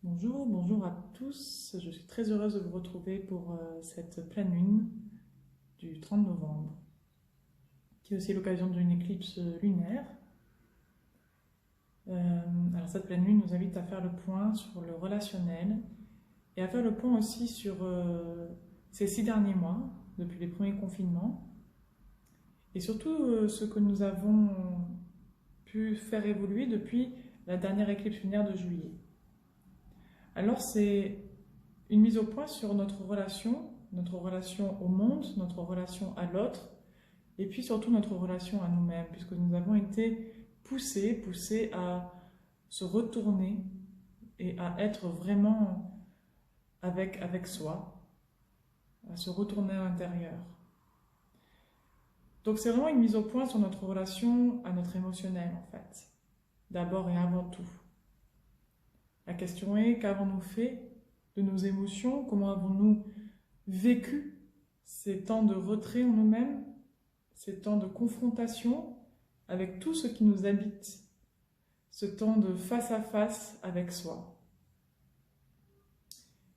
Bonjour, bonjour à tous. Je suis très heureuse de vous retrouver pour cette pleine lune du 30 novembre, qui est aussi l'occasion d'une éclipse lunaire. Alors cette pleine lune nous invite à faire le point sur le relationnel et à faire le point aussi sur ces 6 derniers mois, depuis les premiers confinements, et surtout ce que nous avons pu faire évoluer depuis la dernière éclipse lunaire de juillet. Alors c'est une mise au point sur notre relation au monde, notre relation à l'autre, et puis surtout notre relation à nous-mêmes, puisque nous avons été poussés à se retourner et à être vraiment avec soi, à se retourner à l'intérieur. Donc c'est vraiment une mise au point sur notre relation à notre émotionnel en fait, d'abord et avant tout. La question est, qu'avons-nous fait de nos émotions? Comment avons-nous vécu ces temps de retrait en nous-mêmes, ces temps de confrontation avec tout ce qui nous habite, ce temps de face à face avec soi?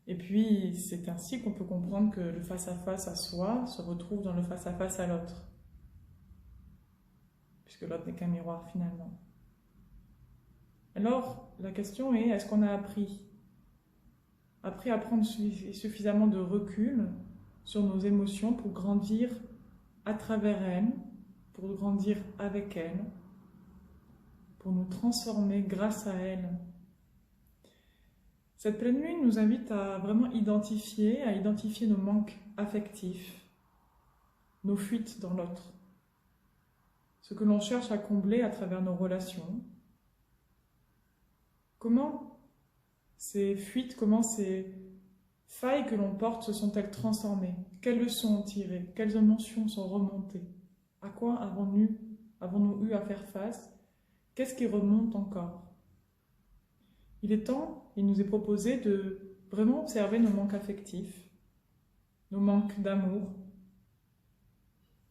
Et puis, c'est ainsi qu'on peut comprendre que le face à face à soi se retrouve dans le face à face à l'autre, puisque l'autre n'est qu'un miroir finalement. Alors, la question est, est-ce qu'on a appris à prendre suffisamment de recul sur nos émotions pour grandir à travers elles, pour grandir avec elles, pour nous transformer grâce à elles? Cette pleine lune nous invite à vraiment identifier nos manques affectifs, nos fuites dans l'autre, ce que l'on cherche à combler à travers nos relations. Comment ces fuites, comment ces failles que l'on porte se sont-elles transformées? Quelles leçons ont tirées? Quelles émotions sont remontées? À quoi avons-nous eu à faire face? Qu'est-ce qui remonte encore? Il nous est proposé de vraiment observer nos manques affectifs, nos manques d'amour,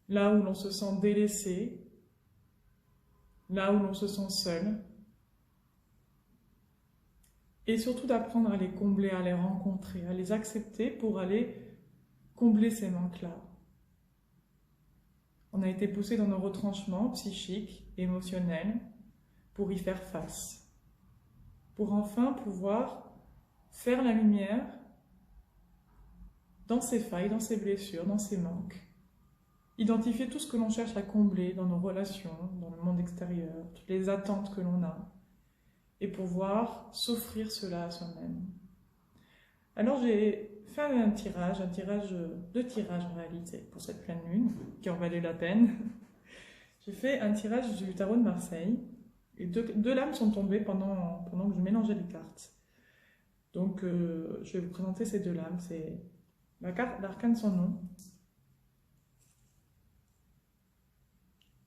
là où l'on se sent délaissé, là où l'on se sent seul, et surtout d'apprendre à les combler, à les rencontrer, à les accepter pour aller combler ces manques-là. On a été poussé dans nos retranchements psychiques, émotionnels, pour y faire face, pour enfin pouvoir faire la lumière dans ces failles, dans ces blessures, dans ces manques, identifier tout ce que l'on cherche à combler dans nos relations, dans le monde extérieur, toutes les attentes que l'on a, et pouvoir s'offrir cela à soi-même. Alors j'ai fait deux tirages en réalité pour cette pleine lune, qui en valait la peine. J'ai fait un tirage du tarot de Marseille, et deux lames sont tombées pendant que je mélangeais les cartes. Donc je vais vous présenter ces deux lames. C'est la carte l'arcane sans nom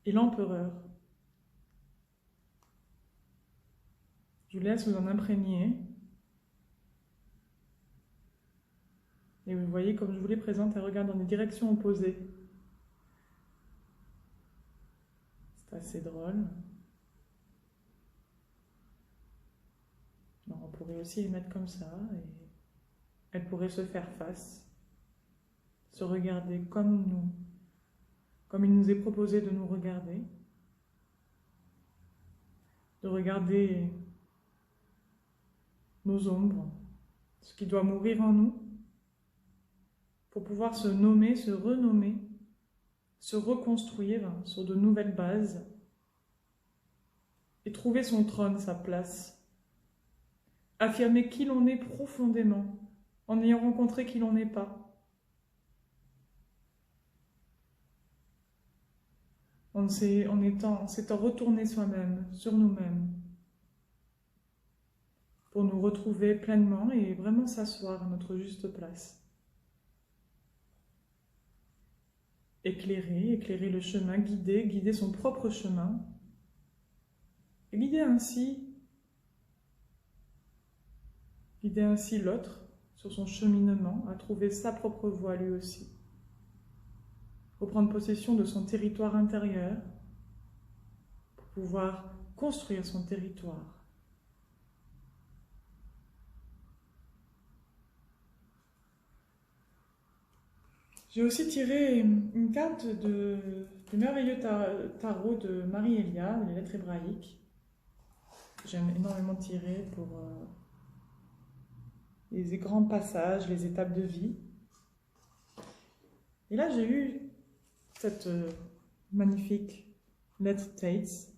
et l'empereur. Je vous laisse vous en imprégner. Et vous voyez, comme je vous les présente, elles regardent dans des directions opposées. C'est assez drôle. Alors, on pourrait aussi les mettre comme ça, et elles pourraient se faire face, se regarder comme nous, comme il nous est proposé de nous regarder, de regarder nos ombres, ce qui doit mourir en nous, pour pouvoir se nommer, se renommer, se reconstruire sur de nouvelles bases et trouver son trône, sa place. Affirmer qui l'on est profondément, en ayant rencontré qui l'on n'est pas. En s'étant retourné soi-même, sur nous-mêmes, pour nous retrouver pleinement et vraiment s'asseoir à notre juste place. Éclairer le chemin, guider son propre chemin, et guider ainsi l'autre sur son cheminement, à trouver sa propre voie lui aussi. Reprendre possession de son territoire intérieur pour pouvoir construire son territoire. J'ai aussi tiré une carte du merveilleux tarot de Marie-Elia, les lettres hébraïques. J'aime énormément tirer pour les grands passages, les étapes de vie. Et là, j'ai eu cette magnifique lettre Tates.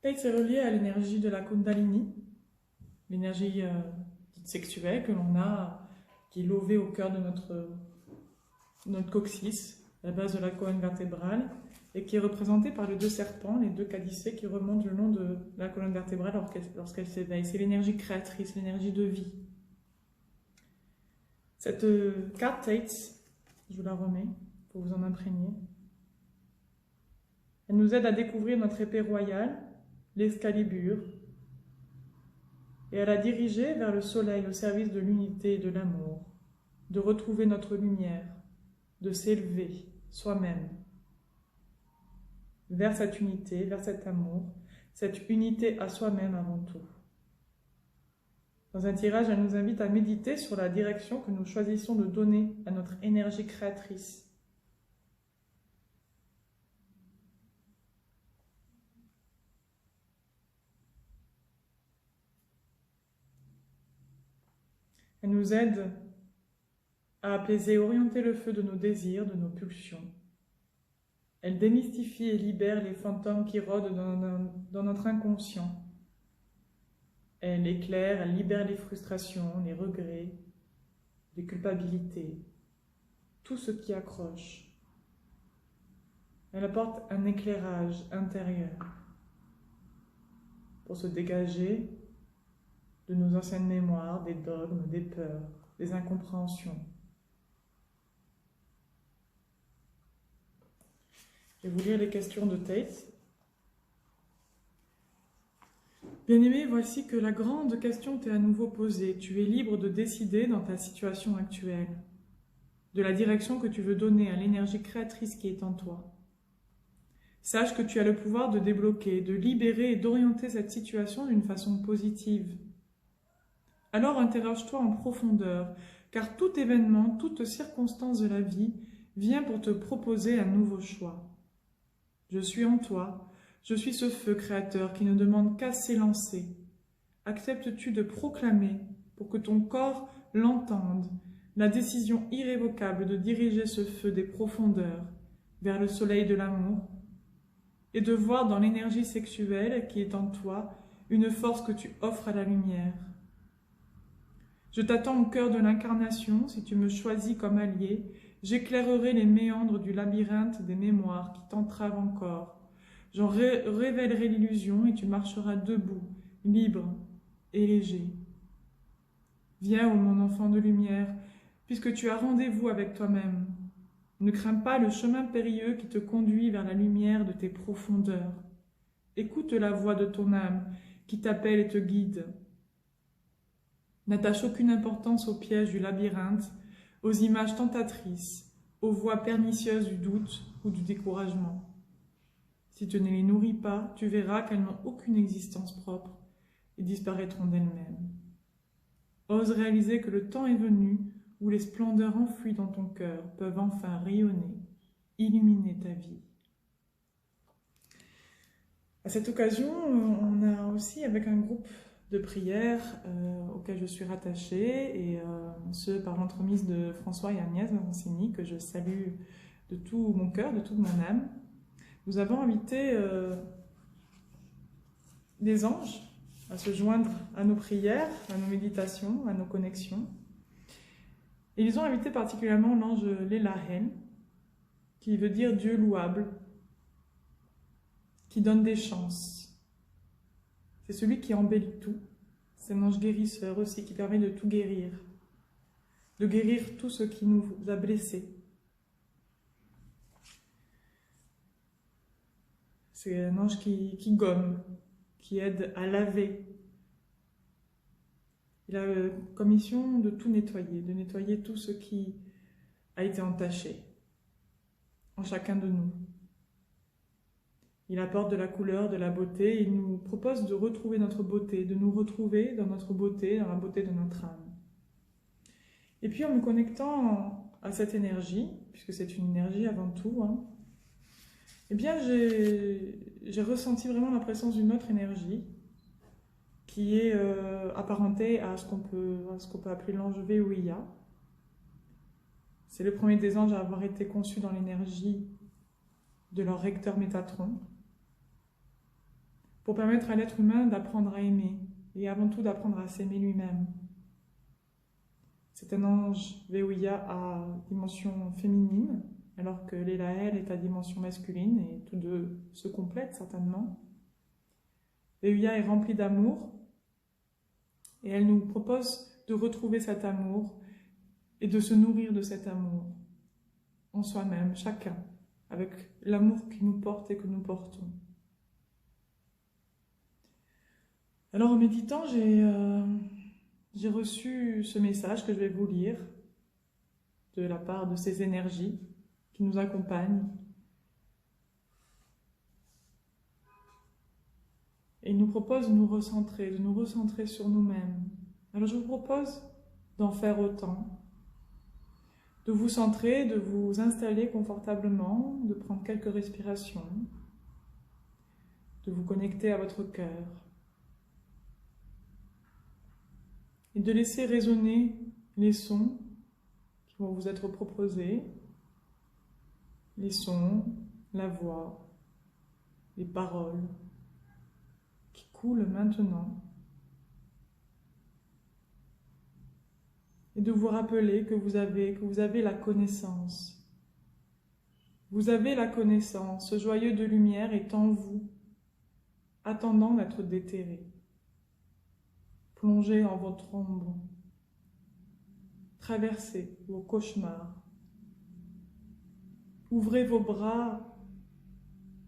Tates est relié à l'énergie de la Kundalini, l'énergie dite sexuelle que l'on a, qui est lovée au cœur de notre coccyx, la base de la colonne vertébrale, et qui est représentée par les deux serpents, les deux calycées qui remontent le long de la colonne vertébrale lorsqu'elle s'éveille. C'est l'énergie créatrice, l'énergie de vie. Cette carte Tates, je vous la remets pour vous en imprégner. Elle nous aide à découvrir notre épée royale, l'Excalibur, et à la diriger vers le soleil au service de l'unité et de l'amour, de retrouver notre lumière, de s'élever soi-même vers cette unité, vers cet amour, cette unité à soi-même avant tout. Dans un tirage, elle nous invite à méditer sur la direction que nous choisissons de donner à notre énergie créatrice. Elle nous aide à apaiser et orienter le feu de nos désirs, de nos pulsions. Elle démystifie et libère les fantômes qui rôdent dans notre inconscient. Elle éclaire, elle libère les frustrations, les regrets, les culpabilités, tout ce qui accroche. Elle apporte un éclairage intérieur pour se dégager de nos anciennes mémoires, des dogmes, des peurs, des incompréhensions. Je vais vous lire les questions de Tate. Bien-aimé, voici que la grande question t'est à nouveau posée. Tu es libre de décider dans ta situation actuelle, de la direction que tu veux donner à l'énergie créatrice qui est en toi. Sache que tu as le pouvoir de débloquer, de libérer et d'orienter cette situation d'une façon positive. Alors interroge-toi en profondeur, car tout événement, toute circonstance de la vie vient pour te proposer un nouveau choix. Je suis en toi, je suis ce feu créateur qui ne demande qu'à s'élancer. Acceptes-tu de proclamer, pour que ton corps l'entende, la décision irrévocable de diriger ce feu des profondeurs vers le soleil de l'amour et de voir dans l'énergie sexuelle qui est en toi une force que tu offres à la lumière. Je t'attends au cœur de l'incarnation, si tu me choisis comme allié, j'éclairerai les méandres du labyrinthe des mémoires qui t'entravent encore. J'en révélerai l'illusion et tu marcheras debout, libre et léger. Viens, ô mon enfant de lumière, puisque tu as rendez-vous avec toi-même. Ne crains pas le chemin périlleux qui te conduit vers la lumière de tes profondeurs. Écoute la voix de ton âme qui t'appelle et te guide. N'attache aucune importance aux pièges du labyrinthe, aux images tentatrices, aux voies pernicieuses du doute ou du découragement. Si tu ne les nourris pas, tu verras qu'elles n'ont aucune existence propre et disparaîtront d'elles-mêmes. Ose réaliser que le temps est venu où les splendeurs enfouies dans ton cœur peuvent enfin rayonner, illuminer ta vie. À cette occasion, on a aussi, avec un groupe de prière auquel je suis rattachée, et ce par l'entremise de François et Agnès Mancini, que je salue de tout mon cœur, de toute mon âme. Nous avons invité des anges à se joindre à nos prières, à nos méditations, à nos connexions. Et ils ont invité particulièrement l'ange Lelahen, qui veut dire Dieu louable, qui donne des chances. C'est celui qui embellit tout. C'est un ange guérisseur aussi qui permet de tout guérir, de guérir tout ce qui nous a blessés. C'est un ange qui gomme, qui aide à laver. Il a comme mission de tout nettoyer, de nettoyer tout ce qui a été entaché en chacun de nous. Il apporte de la couleur, de la beauté. Il nous propose de retrouver notre beauté, de nous retrouver dans notre beauté, dans la beauté de notre âme. Et puis en me connectant à cette énergie, puisque c'est une énergie avant tout, hein, eh bien j'ai ressenti vraiment la présence d'une autre énergie qui est apparentée à ce qu'on peut appeler l'ange Veolia. C'est le premier des anges à avoir été conçu dans l'énergie de leur recteur Métatron, pour permettre à l'être humain d'apprendre à aimer, et avant tout d'apprendre à s'aimer lui-même. C'est un ange Veolia à dimension féminine, alors que l'Élaël est à dimension masculine, et tous deux se complètent certainement. Veolia est remplie d'amour, et elle nous propose de retrouver cet amour, et de se nourrir de cet amour, en soi-même, chacun, avec l'amour qui nous porte et que nous portons. Alors en méditant, j'ai reçu ce message que je vais vous lire de la part de ces énergies qui nous accompagnent. Et il nous propose de nous recentrer sur nous-mêmes. Alors je vous propose d'en faire autant, de vous centrer, de vous installer confortablement, de prendre quelques respirations, de vous connecter à votre cœur et de laisser résonner les sons qui vont vous être proposés, les sons, la voix, les paroles qui coulent maintenant. Et de vous rappeler que vous avez la connaissance. Vous avez la connaissance, ce joyau de lumière est en vous, attendant d'être déterré. Plongez en votre ombre, traversez vos cauchemars, ouvrez vos bras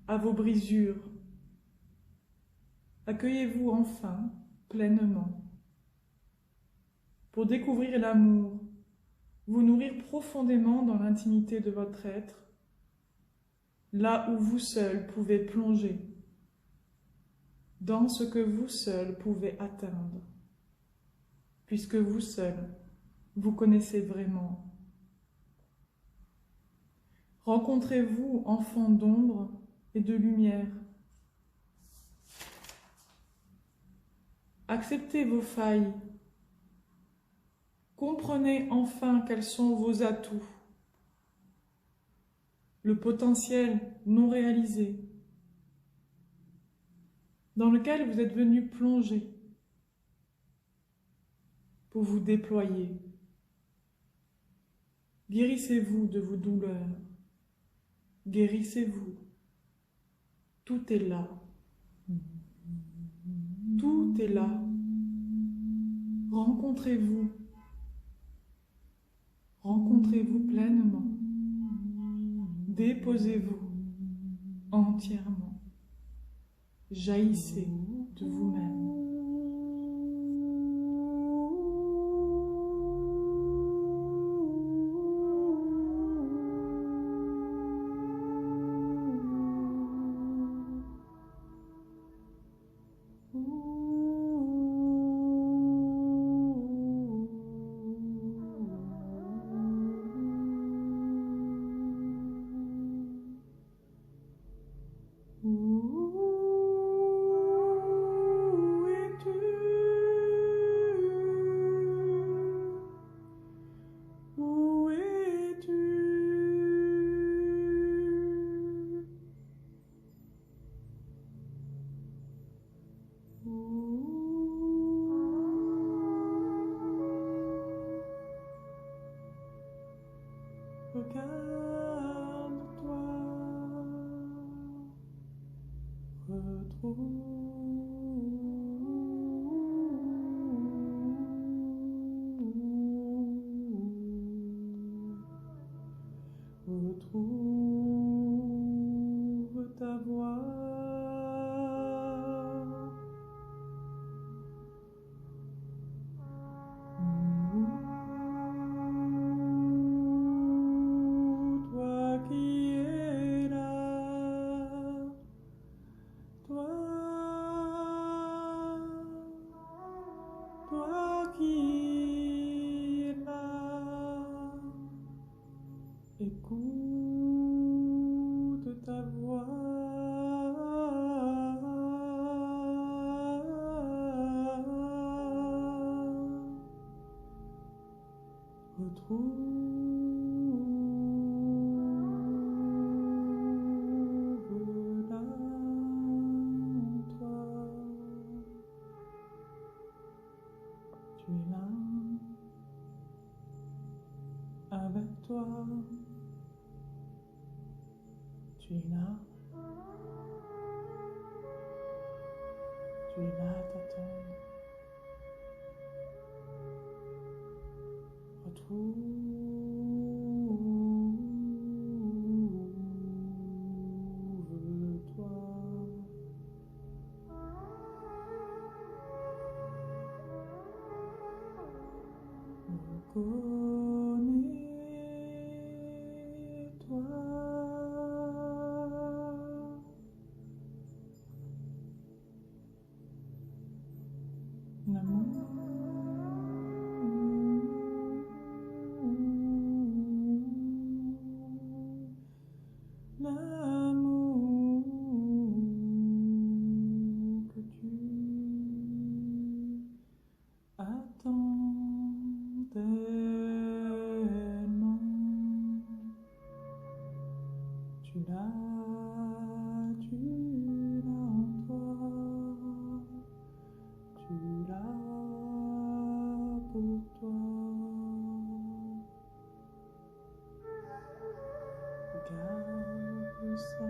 à vos brisures, accueillez-vous enfin pleinement pour découvrir l'amour, vous nourrir profondément dans l'intimité de votre être, là où vous seul pouvez plonger, dans ce que vous seul pouvez atteindre, puisque vous seul, vous connaissez vraiment. Rencontrez-vous, enfant d'ombre et de lumière. Acceptez vos failles. Comprenez enfin quels sont vos atouts, le potentiel non réalisé, dans lequel vous êtes venu plonger pour vous déployer. Guérissez-vous de vos douleurs, guérissez-vous. Tout est là. Tout est là. Rencontrez-vous. Rencontrez-vous pleinement. Déposez-vous entièrement. Jaillissez de vous-même. Où es-tu? Où es-tu? Regarde-toi, retrouve ta voix. Toi qui es là, Toi, toi qui es là, écoute ta voix. Retrouve-la en toi. Tu es là, avec toi. Tu es là. Tu es là à t'attendre. Retrouve-toi. Reconnais-toi. L'amour que tu attends tellement, tu l'as en toi, tu l'as pour toi. Regarde ça,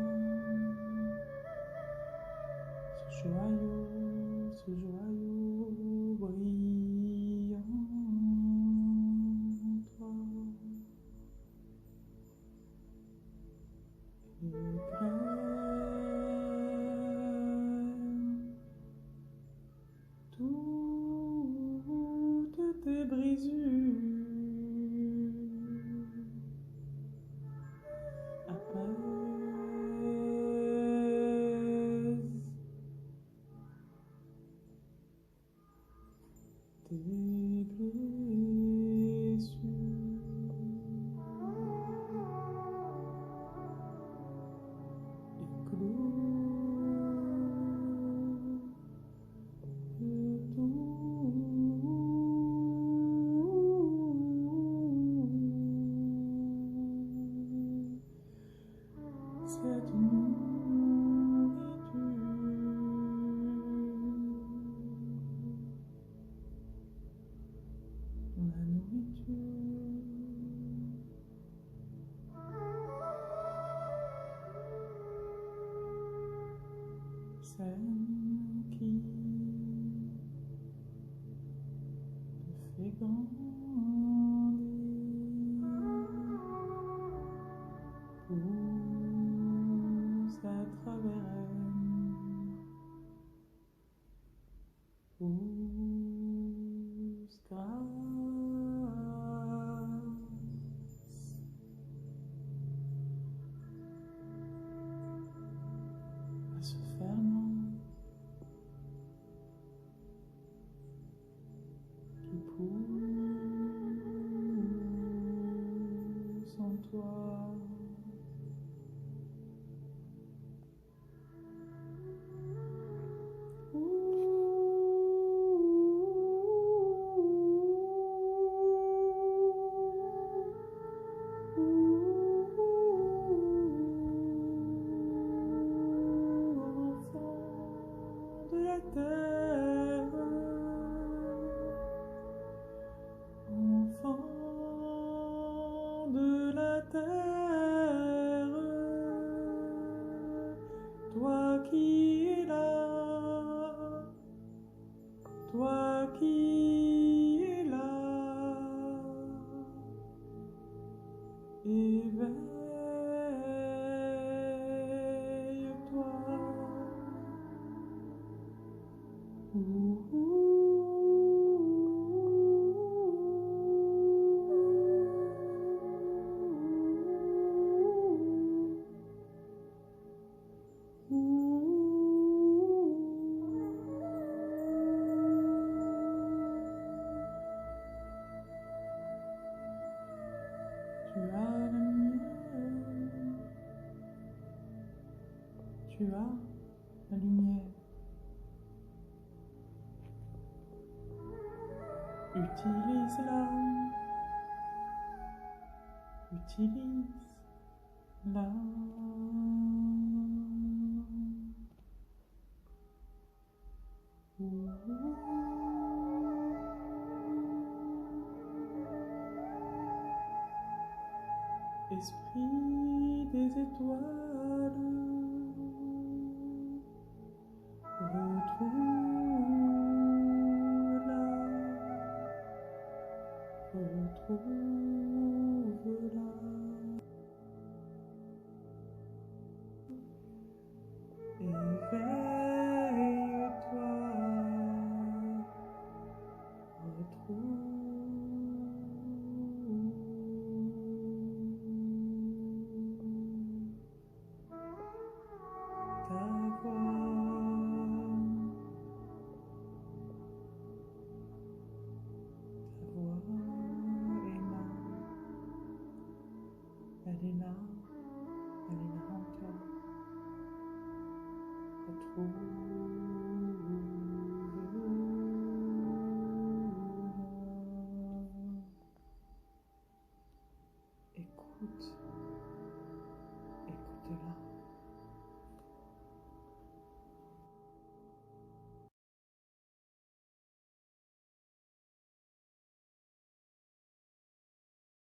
ce joyau brillant en toi. Égrène toutes tes brisures. Apaise tes blessures. Cette nourriture, la nourriture, celle qui te fait grandir. Pousse à travers elle, pousse grâce à ce ferment qui pousse en toi. Enfant de la terre, toi qui es là, toi qui es là, éveille-toi. la lumière. Utilise-la. Utilise-la. Esprit des étoiles.